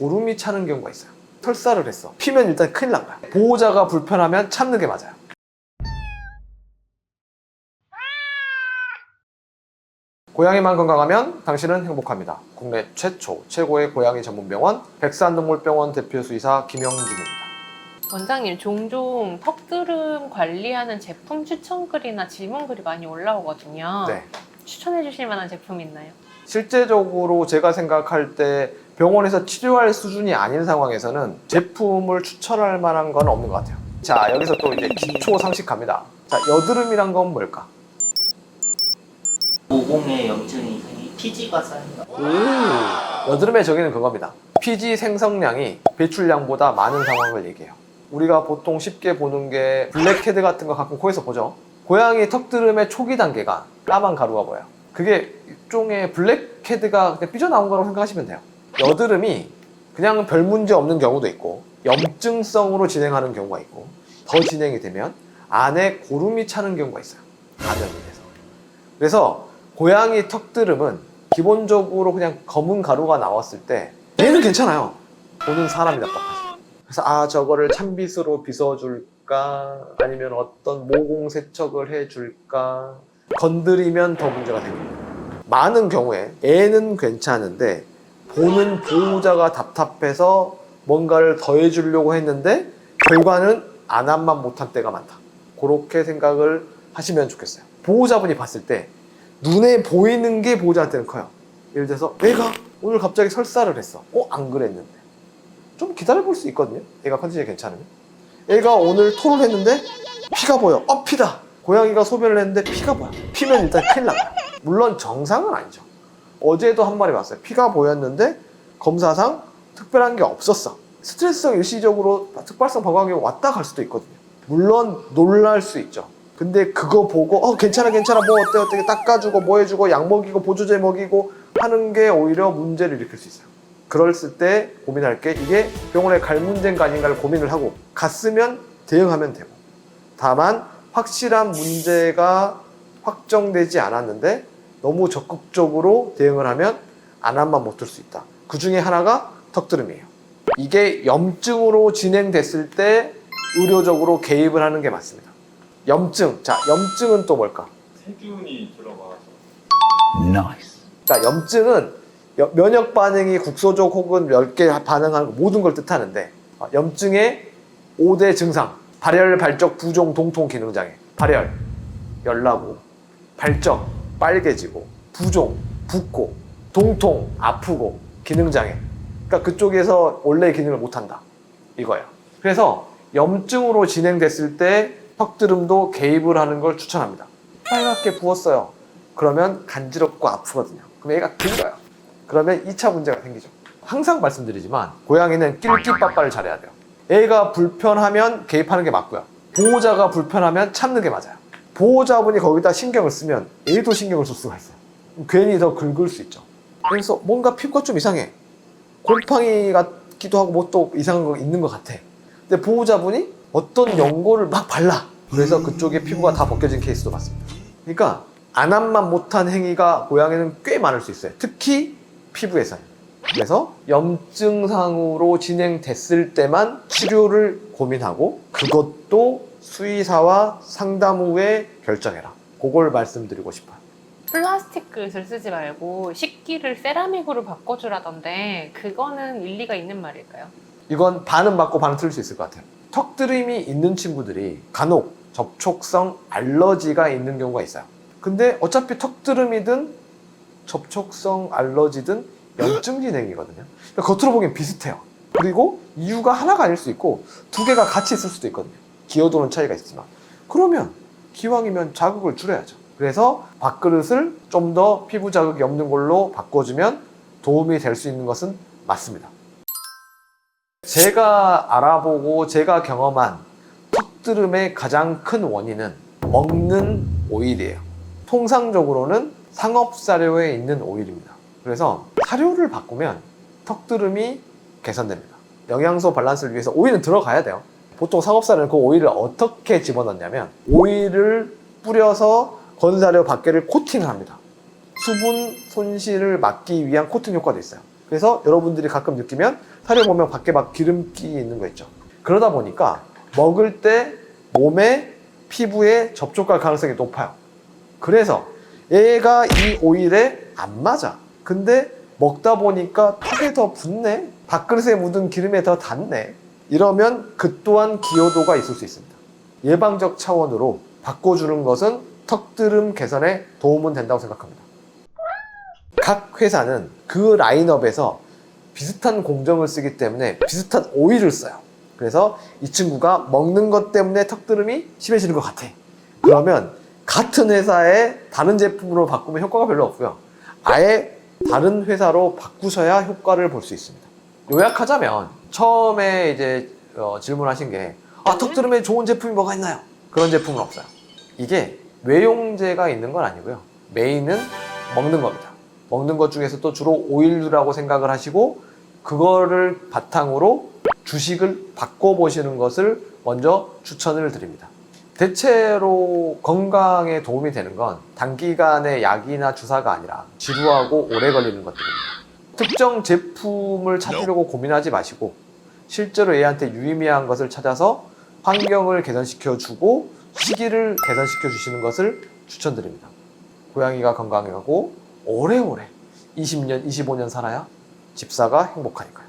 고름이 차는 경우가 있어요. 설사를 했어. 피면 일단 큰일 난 거야. 보호자가 불편하면 참는 게 맞아요. 고양이만 건강하면 당신은 행복합니다. 국내 최초, 최고의 고양이 전문병원 백산동물병원 대표 수의사 김영진입니다. 원장님, 종종 턱드름 관리하는 제품 추천글이나 질문글이 많이 올라오거든요. 네. 추천해 주실 만한 제품 있나요? 실제적으로 제가 생각할 때 병원에서 치료할 수준이 아닌 상황에서는 제품을 추천할 만한 건 없는 것 같아요. 자, 여기서 또 이제 기초 상식 갑니다. 자, 여드름이란 건 뭘까? 모공에 염증이 생기 피지가 쌓인다. 오, 여드름의 정의는 그겁니다. 피지 생성량이 배출량보다 많은 상황을 얘기해요. 우리가 보통 쉽게 보는 게 블랙헤드 같은 거 가끔 코에서 보죠. 고양이 턱드름의 초기 단계가 까만 가루가 보여요. 그게 일종의 블랙헤드가 그냥 삐져나온 거라고 생각하시면 돼요. 여드름이 그냥 별 문제 없는 경우도 있고 염증성으로 진행하는 경우가 있고 더 진행이 되면 안에 고름이 차는 경우가 있어요. 감염이 돼서. 그래서 고양이 턱드름은 기본적으로 그냥 검은 가루가 나왔을 때 얘는 괜찮아요. 보는 사람이 답답하지. 그래서 저거를 찬빗으로 빗어줄까 아니면 어떤 모공 세척을 해줄까 건드리면 더 문제가 생깁니다. 많은 경우에 애는 괜찮은데 보는 보호자가 답답해서 뭔가를 더해주려고 했는데 결과는 안함만 못한 때가 많다. 그렇게 생각을 하시면 좋겠어요. 보호자분이 봤을 때 눈에 보이는 게 보호자한테는 커요. 예를 들어서 애가 오늘 갑자기 설사를 했어. 안 그랬는데. 좀 기다려볼 수 있거든요. 애가 컨디션이 괜찮으면. 애가 오늘 토를 했는데 피가 보여. 피다. 고양이가 소변을 했는데 피가 보여. 피면 일단 큰일 나요. 물론 정상은 아니죠. 어제도 한 마리 왔어요. 피가 보였는데 검사상 특별한 게 없었어. 스트레스성 일시적으로 특발성 방광이 왔다 갈 수도 있거든요. 물론 놀랄 수 있죠. 근데 그거 보고 괜찮아 뭐 어때 닦아주고 뭐 해주고 약 먹이고 보조제 먹이고 하는 게 오히려 문제를 일으킬 수 있어요. 그랬을 때 고민할 게 이게 병원에 갈 문제인가 아닌가를 고민을 하고 갔으면 대응하면 되고 다만 확실한 문제가 확정되지 않았는데 너무 적극적으로 대응을 하면 안함만 못 들 수 있다. 그 중에 하나가 턱드름이에요. 이게 염증으로 진행됐을 때 의료적으로 개입을 하는 게 맞습니다. 염증. 자, 염증은 또 뭘까? 세균이 들어가서. Nice. 그러니까 염증은 면역 반응이 국소적 혹은 멸게 반응하는 모든 걸 뜻하는데 염증의 5대 증상. 발열, 발적, 부종, 동통, 기능장애. 발열, 열나고, 발적, 빨개지고, 부종, 붓고, 동통, 아프고, 기능장애. 그러니까 그쪽에서 원래의 기능을 못한다. 이거예요. 그래서 염증으로 진행됐을 때 턱드름도 개입을 하는 걸 추천합니다. 빨갛게 부었어요. 그러면 간지럽고 아프거든요. 그럼 얘가 긁어요. 그러면 2차 문제가 생기죠. 항상 말씀드리지만 고양이는 낄끼빠빠를 잘해야 돼요. 애가 불편하면 개입하는 게 맞고요. 보호자가 불편하면 참는 게 맞아요. 보호자분이 거기다 신경을 쓰면 애도 신경을 쓸 수가 있어요. 괜히 더 긁을 수 있죠. 그래서 뭔가 피부가 좀 이상해. 곰팡이 같기도 하고 뭐 또 이상한 거 있는 것 같아. 근데 보호자분이 어떤 연고를 막 발라. 그래서 그쪽에 피부가 다 벗겨진 케이스도 많습니다. 그러니까 안함만 못한 행위가 고양이는 꽤 많을 수 있어요. 특히 피부에서는. 그래서 염증상으로 진행됐을 때만 치료를 고민하고 그것도 수의사와 상담 후에 결정해라. 그걸 말씀드리고 싶어요. 플라스틱 그릇을 쓰지 말고 식기를 세라믹으로 바꿔주라던데 그거는 일리가 있는 말일까요? 이건 반은 맞고 반은 틀릴 수 있을 것 같아요. 턱드림이 있는 친구들이 간혹 접촉성 알러지가 있는 경우가 있어요. 근데 어차피 턱드름이든 접촉성 알러지든 염증 진행이거든요. 그러니까 겉으로 보기엔 비슷해요. 그리고 이유가 하나가 아닐 수 있고 두 개가 같이 있을 수도 있거든요. 기여도는 차이가 있지만 그러면 기왕이면 자극을 줄여야죠. 그래서 밥그릇을 좀 더 피부 자극이 없는 걸로 바꿔주면 도움이 될 수 있는 것은 맞습니다. 제가 알아보고 제가 경험한 턱드름의 가장 큰 원인은 먹는 오일이에요. 통상적으로는 상업사료에 있는 오일입니다. 그래서 사료를 바꾸면 턱드름이 개선됩니다. 영양소 밸런스를 위해서 오일은 들어가야 돼요. 보통 상업사료는 그 오일을 어떻게 집어넣냐면 오일을 뿌려서 건사료 밖에를 코팅을 합니다. 수분 손실을 막기 위한 코팅 효과도 있어요. 그래서 여러분들이 가끔 느끼면 사료 보면 밖에 막 기름기 있는 거 있죠. 그러다 보니까 먹을 때 몸에 피부에 접촉할 가능성이 높아요. 그래서 얘가 이 오일에 안 맞아. 근데 먹다 보니까 턱에 더 붙네. 밥그릇에 묻은 기름에 더 닿네. 이러면 그 또한 기여도가 있을 수 있습니다. 예방적 차원으로 바꿔주는 것은 턱드름 개선에 도움은 된다고 생각합니다. 각 회사는 그 라인업에서 비슷한 공정을 쓰기 때문에 비슷한 오일을 써요. 그래서 이 친구가 먹는 것 때문에 턱드름이 심해지는 것 같아. 그러면 같은 회사의 다른 제품으로 바꾸면 효과가 별로 없고요. 아예 다른 회사로 바꾸셔야 효과를 볼 수 있습니다. 요약하자면 처음에 이제 질문하신 게 턱드름에 좋은 제품이 뭐가 있나요? 그런 제품은 없어요. 이게 외용제가 있는 건 아니고요. 메인은 먹는 겁니다. 먹는 것 중에서 또 주로 오일류라고 생각을 하시고 그거를 바탕으로 주식을 바꿔보시는 것을 먼저 추천을 드립니다. 대체로 건강에 도움이 되는 건 단기간의 약이나 주사가 아니라 지루하고 오래 걸리는 것들입니다. 특정 제품을 찾으려고 고민하지 마시고 실제로 얘한테 유의미한 것을 찾아서 환경을 개선시켜주고 시기를 개선시켜주시는 것을 추천드립니다. 고양이가 건강하고 오래오래 20년, 25년 살아야 집사가 행복하니까요.